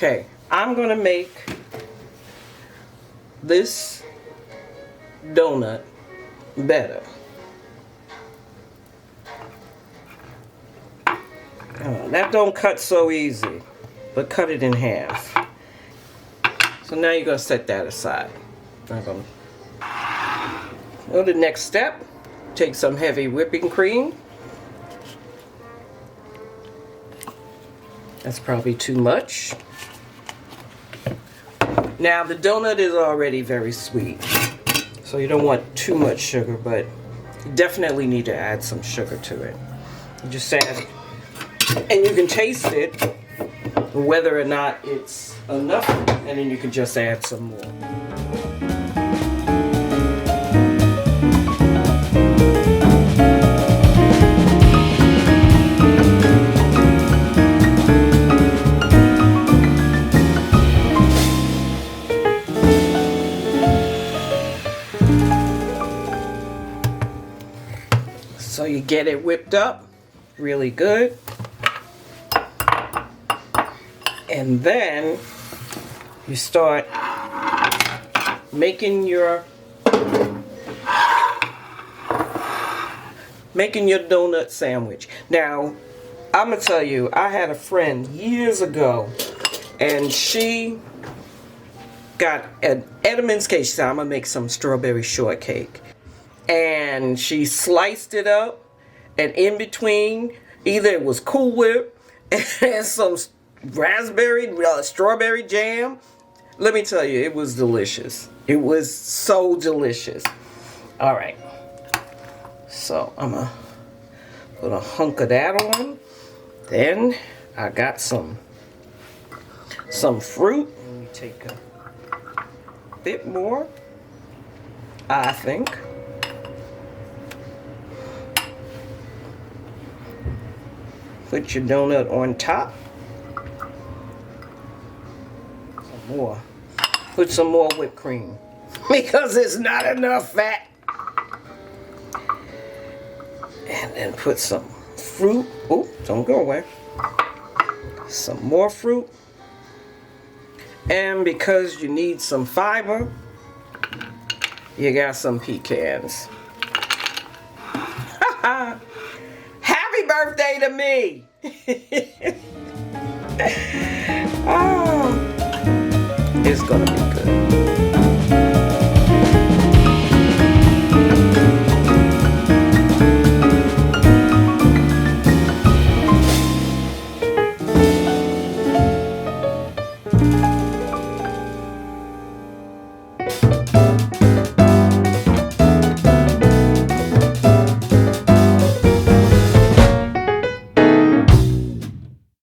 Okay, I'm gonna make this donut better. That don't cut so easy, but cut it in half. So now you're gonna set that aside. I'm gonna go to the next step. Take some heavy whipping cream. That's probably too much. Now the donut is already very sweet, so you don't want too much sugar, but you definitely need to add some sugar to it. You just add, and you can taste it, whether or not it's enough, and then you can just add some more. So you get it whipped up really good. And then you start making your donut sandwich. Now, I'm gonna tell you, I had a friend years ago, and she got an Edam's cake. She said, I'm gonna make some strawberry shortcake. And she sliced it up, and in between, either it was Cool Whip and some strawberry jam. Let me tell you, it was delicious. It was so delicious. All right. So I'm gonna put a hunk of that on. Then I got some fruit. Let me take a bit more, I think. Put your donut on top. Some more. Put some more whipped cream because it's not enough fat. And then put some fruit. Oh, don't go away. Some more fruit. And because you need some fiber, you got some pecans. Happy birthday to me! Oh, it's gonna be good.